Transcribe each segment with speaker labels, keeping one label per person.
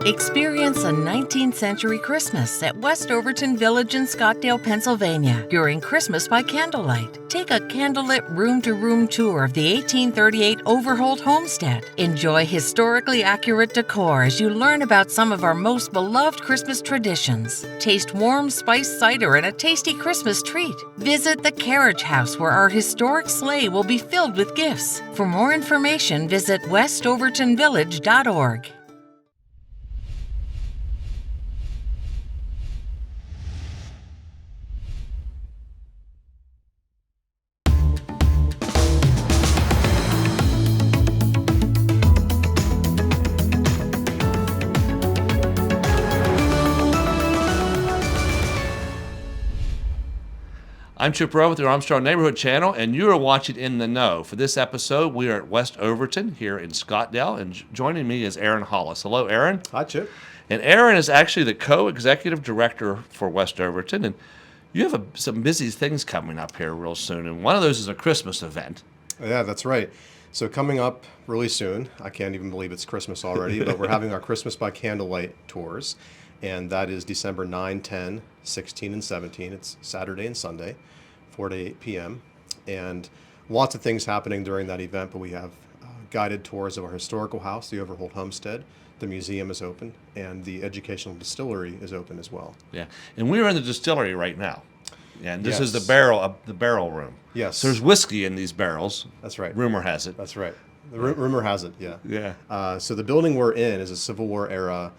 Speaker 1: Experience a 19th century Christmas at West Overton Village in Scottdale, Pennsylvania during Christmas by Candlelight. Take a candlelit room-to-room tour of the 1838 Overholt homestead. Enjoy historically accurate decor as you learn about some of our most beloved Christmas traditions. Taste warm spiced cider and a tasty Christmas treat. Visit the carriage house where our historic sleigh will be filled with gifts. For more information, visit westovertonvillage.org.
Speaker 2: I'm Chip Rowe with the Armstrong Neighborhood Channel, and you are watching In the Know. For this episode, we are at West Overton here in Scottdale, and joining me is Aaron Hollis. Hello, Aaron.
Speaker 3: Hi, Chip.
Speaker 2: And Aaron is actually the co-executive director for West Overton, and you have some busy things coming up here real soon, and one of those is a Christmas event.
Speaker 3: Yeah, that's right. So coming up really soon, I can't even believe it's Christmas already, but we're having our Christmas by Candlelight tours, and that is December 9, 10, 16, and 17. It's Saturday and Sunday, 4 to 8 p.m. And lots of things happening during that event, but we have guided tours of our historical house, the Overholt Homestead. The museum is open, and the educational distillery is open as well.
Speaker 2: Yeah, and we're in the distillery right now. Yeah, and this is
Speaker 3: Yes.
Speaker 2: the barrel room.
Speaker 3: Yes.
Speaker 2: So there's whiskey in these barrels.
Speaker 3: That's right.
Speaker 2: Rumor has it.
Speaker 3: That's right. The rumor has it, yeah.
Speaker 2: Yeah.
Speaker 3: So the building we're in is a Civil War era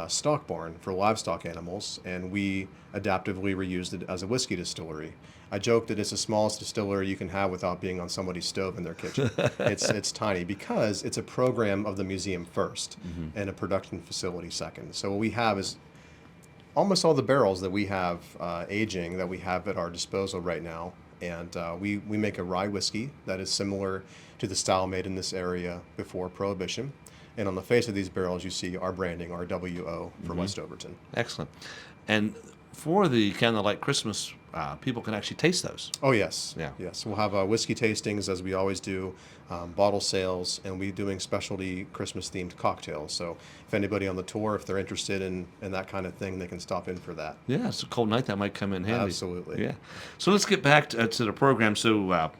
Speaker 3: stock barn for livestock animals, and we adaptively reused it as a whiskey distillery. I joke that it's the smallest distillery you can have without being on somebody's stove in their kitchen. It's tiny because it's a program of the museum first and a production facility second. So what we have is almost all the barrels that we have aging that we have at our disposal right now. And we make a rye whiskey that is similar to the style made in this area before Prohibition. And on the face of these barrels, you see our branding, our WO for West Overton.
Speaker 2: Excellent. And for the Candlelight Christmas, people can actually taste those.
Speaker 3: Oh, yes.
Speaker 2: Yeah.
Speaker 3: Yes. We'll have whiskey tastings, as we always do, bottle sales, and we're doing specialty Christmas-themed cocktails. So if anybody on the tour, if they're interested in that kind of thing, they can stop in for that.
Speaker 2: Yeah, it's a cold night. That might come in handy.
Speaker 3: Absolutely.
Speaker 2: Yeah. So let's get back to the program. So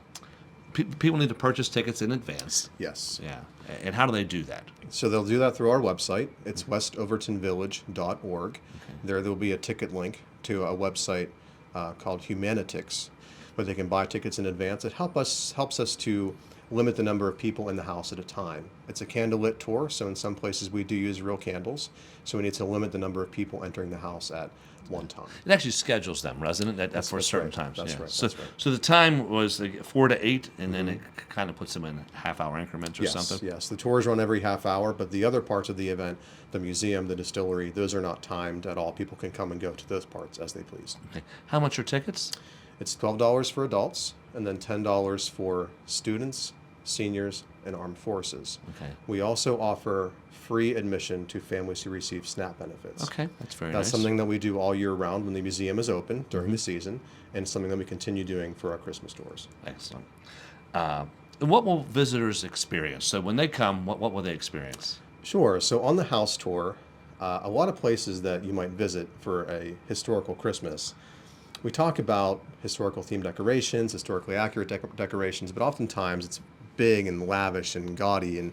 Speaker 2: people need to purchase tickets in advance.
Speaker 3: Yes.
Speaker 2: Yeah. And how do they do that?
Speaker 3: So they'll do that through our website. It's westovertonvillage.org. There will be a ticket link to a website called Humanitix, where they can buy tickets in advance. It helps us to limit the number of people in the house at a time. It's a candlelit tour, so in some places we do use real candles, so we need to limit the number of people entering the house at one time.
Speaker 2: It actually schedules them, doesn't it? That's for certain
Speaker 3: right.
Speaker 2: times.
Speaker 3: That's
Speaker 2: yeah.
Speaker 3: right.
Speaker 2: So,
Speaker 3: That's right.
Speaker 2: so the time was 4 to 8, and then it kind of puts them in half-hour increments or something?
Speaker 3: Yes. The tours run every half hour, but the other parts of the event, the museum, the distillery, those are not timed at all. People can come and go to those parts as they please.
Speaker 2: Okay. How much are tickets?
Speaker 3: It's $12 for adults, and then $10 for students, seniors, and armed forces.
Speaker 2: Okay.
Speaker 3: We also offer free admission to families who receive SNAP benefits.
Speaker 2: Okay, that's very
Speaker 3: That's
Speaker 2: nice.
Speaker 3: something that we do all year round when the museum is open during the season, and something that we continue doing for our Christmas tours.
Speaker 2: Excellent. And what will visitors experience? So when they come, what will they experience?
Speaker 3: Sure. So on the house tour, a lot of places that you might visit for a historical Christmas, we talk about historical themed decorations, historically accurate decorations, but oftentimes it's big and lavish and gaudy. And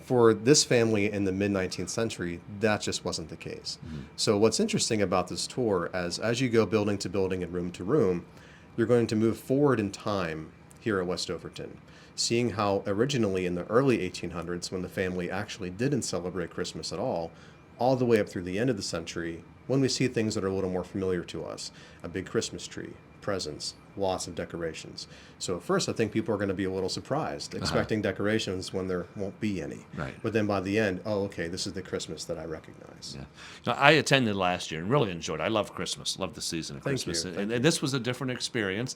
Speaker 3: for this family in the mid-19th century, that just wasn't the case. So what's interesting about this tour, as you go building to building and room to room, you're going to move forward in time here at West Overton, seeing how originally in the early 1800s, when the family actually didn't celebrate Christmas at all the way up through the end of the century, when we see things that are a little more familiar to us, a big Christmas tree, presents, lots of decorations. So at first, I think people are going to be a little surprised, expecting decorations when there won't be any.
Speaker 2: Right.
Speaker 3: But then by the end, oh, okay, this is the Christmas that I recognize.
Speaker 2: Yeah. So I attended last year and really enjoyed it. I love Christmas, love the season of
Speaker 3: Thank
Speaker 2: Christmas.
Speaker 3: you.
Speaker 2: And this was a different experience.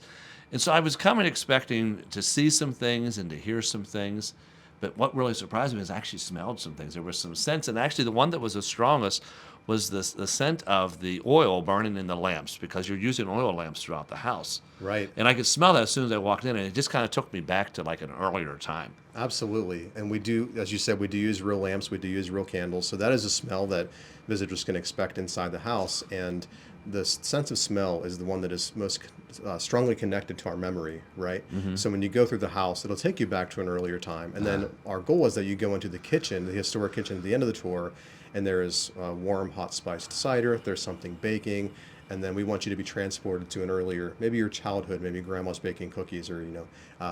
Speaker 2: And so I was coming expecting to see some things and to hear some things. But what really surprised me is I actually smelled some things. There was some scents. And actually the one that was the strongest was the scent of the oil burning in the lamps, because you're using oil lamps throughout the house.
Speaker 3: Right.
Speaker 2: And I could smell that as soon as I walked in, and it just kind of took me back to like an earlier time.
Speaker 3: Absolutely. And we do, as you said, we do use real lamps, we do use real candles. So that is a smell that visitors can expect inside the house. And the sense of smell is the one that is most strongly connected to our memory, right? So when you go through the house, it'll take you back to an earlier time. And then our goal is that you go into the kitchen, the historic kitchen at the end of the tour, and there is warm, hot spiced cider, there's something baking, and then we want you to be transported to an earlier, maybe your childhood, maybe grandma's baking cookies, or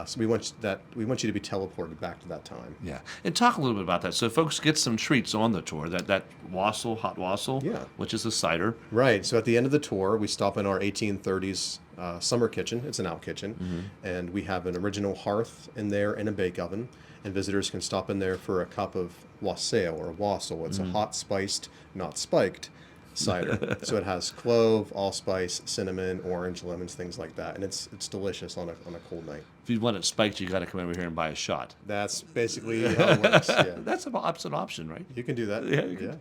Speaker 3: so we want you to be teleported back to that time.
Speaker 2: Yeah, and talk a little bit about that. So folks get some treats on the tour. That wassail, hot wassail,
Speaker 3: Yeah.
Speaker 2: which is a cider.
Speaker 3: Right. So at the end of the tour, we stop in our 1830s summer kitchen. It's an out kitchen, and we have an original hearth in there and a bake oven. And visitors can stop in there for a cup of wassail or wassail. It's a hot spiced, not spiked cider. So it has clove, allspice, cinnamon, orange, lemons, things like that, and it's delicious on a cold night.
Speaker 2: If you want it spiked, you got to come over here and buy a shot.
Speaker 3: That's basically how it works. Yeah,
Speaker 2: That's an option, right?
Speaker 3: you can do that.
Speaker 2: Yeah, you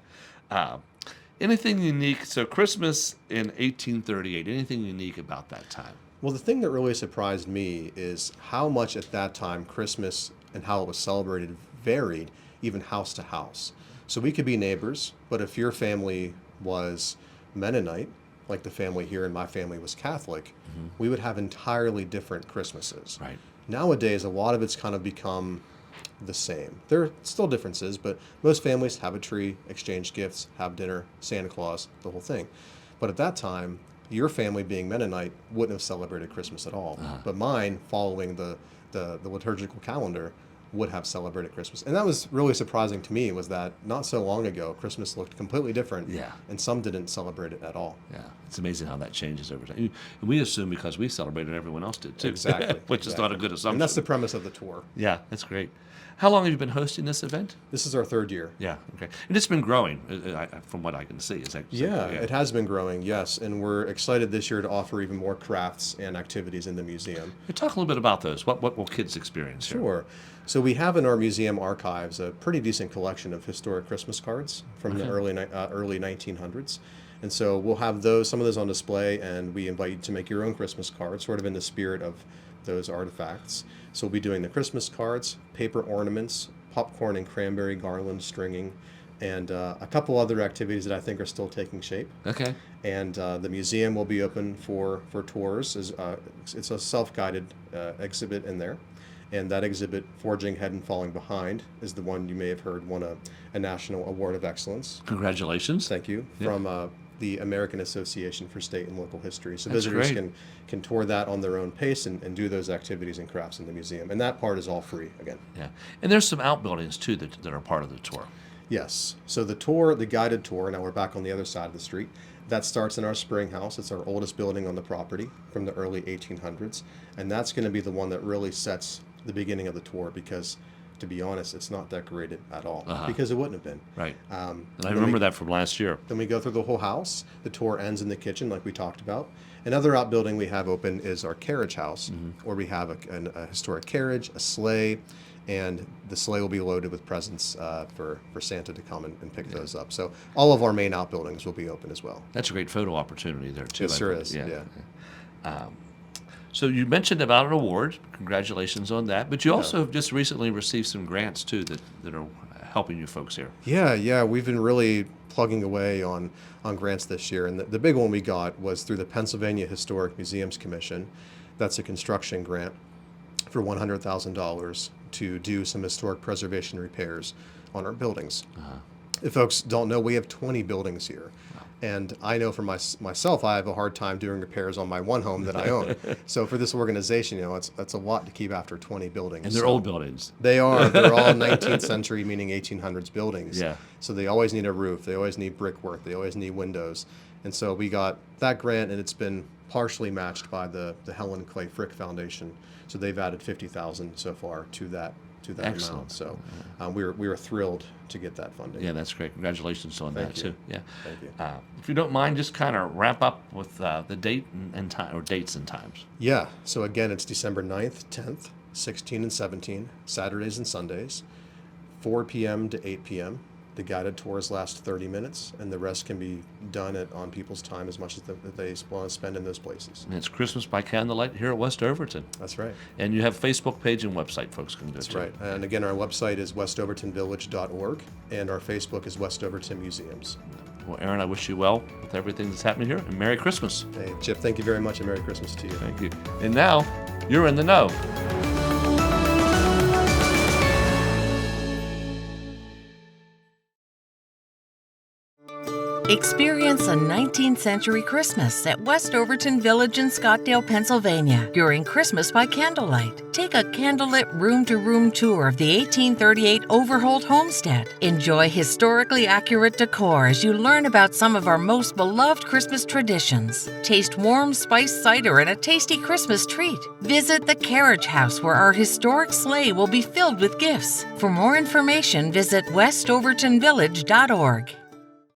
Speaker 2: can. Anything unique? So Christmas in 1838. Anything unique about that time?
Speaker 3: Well, the thing that really surprised me is how much at that time Christmas and how it was celebrated varied, even house to house. So we could be neighbors, but if your family was Mennonite, like the family here, and my family was Catholic, we would have entirely different Christmases.
Speaker 2: Right.
Speaker 3: Nowadays, a lot of it's kind of become the same. There are still differences, but most families have a tree, exchange gifts, have dinner, Santa Claus, the whole thing. But at that time, your family being Mennonite wouldn't have celebrated Christmas at all. But mine, following the liturgical calendar, would have celebrated Christmas. And that was really surprising to me, was that not so long ago, Christmas looked completely different.
Speaker 2: Yeah.
Speaker 3: And some didn't celebrate it at all.
Speaker 2: Yeah, it's amazing how that changes over time. We assume because we celebrated, everyone else did too.
Speaker 3: Exactly.
Speaker 2: Which is not a good assumption.
Speaker 3: And that's the premise of the tour.
Speaker 2: Yeah, that's great. How long have you been hosting this event?
Speaker 3: This is our third year.
Speaker 2: Yeah, okay. And it's been growing, from what I can see. Is that
Speaker 3: Yeah, it has been growing, yes. And we're excited this year to offer even more crafts and activities in the museum.
Speaker 2: Talk a little bit about those. What will kids experience here?
Speaker 3: Sure. So we have in our museum archives a pretty decent collection of historic Christmas cards from the early 1900s. And so we'll have some of those on display, and we invite you to make your own Christmas cards, sort of in the spirit of those artifacts. So we'll be doing the Christmas cards, paper ornaments, popcorn and cranberry garland stringing, and a couple other activities that I think are still taking shape.
Speaker 2: Okay.
Speaker 3: And the museum will be open for tours. It's a self-guided exhibit in there. And that exhibit, Forging Ahead and Falling Behind, is the one you may have heard won a National Award of Excellence.
Speaker 2: Congratulations.
Speaker 3: Thank you.
Speaker 2: Yeah.
Speaker 3: From the American Association for State and Local History. So
Speaker 2: That's
Speaker 3: visitors
Speaker 2: great.
Speaker 3: can tour that on their own pace and do those activities and crafts in the museum. And that part is all free, again.
Speaker 2: Yeah. And there's some outbuildings, too, that are part of the tour.
Speaker 3: Yes. So the guided tour, now we're back on the other side of the street, that starts in our spring house. It's our oldest building on the property from the early 1800s. And that's going to be the one that really sets the beginning of the tour, because, to be honest, it's not decorated at all, because it wouldn't have been.
Speaker 2: Right. And I remember that from last year.
Speaker 3: Then we go through the whole house. The tour ends in the kitchen, like we talked about. Another outbuilding we have open is our carriage house, where we have a historic carriage, a sleigh, and the sleigh will be loaded with presents for Santa to come and pick those up. So all of our main outbuildings will be open as well.
Speaker 2: That's a great photo opportunity there, too.
Speaker 3: It sure
Speaker 2: think.
Speaker 3: is, yeah.
Speaker 2: So you mentioned about an award. Congratulations on that. But you also have just recently received some grants, too, that are helping you folks here.
Speaker 3: Yeah. We've been really plugging away on grants this year. And the big one we got was through the Pennsylvania Historic Museums Commission. That's a construction grant for $100,000 to do some historic preservation repairs on our buildings. If folks don't know, we have 20 buildings here. And I know for myself, I have a hard time doing repairs on my one home that I own. So for this organization, that's a lot to keep after 20 buildings.
Speaker 2: And they're old buildings.
Speaker 3: They are. They're all 19th century, meaning 1800s buildings.
Speaker 2: Yeah.
Speaker 3: So they always need a roof. They always need brickwork. They always need windows. And so we got that grant, and it's been partially matched by the Helen Clay Frick Foundation. So they've added $50,000 so far to that
Speaker 2: Excellent.
Speaker 3: amount. So we were thrilled to get that funding.
Speaker 2: Yeah, that's great. Congratulations on
Speaker 3: Thank
Speaker 2: that,
Speaker 3: you.
Speaker 2: too. Yeah.
Speaker 3: Thank you.
Speaker 2: If you don't mind, just kind of wrap up with the date and time, or dates and times.
Speaker 3: Yeah. So again, it's December 9th, 10th, 16 and 17, Saturdays and Sundays, 4 p.m. to 8 p.m. The guided tours last 30 minutes, and the rest can be done on people's time as much as that they want to spend in those places.
Speaker 2: And it's Christmas by Candlelight here at West Overton.
Speaker 3: That's right.
Speaker 2: And you have a Facebook page and website folks can go to.
Speaker 3: That's right. And again, our website is westovertonvillage.org, and our Facebook is West Overton Museums.
Speaker 2: Well, Aaron, I wish you well with everything that's happening here, and Merry Christmas.
Speaker 3: Hey, Chip, thank you very much, and Merry Christmas to you.
Speaker 2: Thank you. And now, you're in the know.
Speaker 1: Experience a 19th century Christmas at West Overton Village in Scottdale, Pennsylvania during Christmas by Candlelight. Take a candlelit room-to-room tour of the 1838 Overholt homestead. Enjoy historically accurate decor as you learn about some of our most beloved Christmas traditions. Taste warm spiced cider and a tasty Christmas treat. Visit the carriage house where our historic sleigh will be filled with gifts. For more information, visit westovertonvillage.org.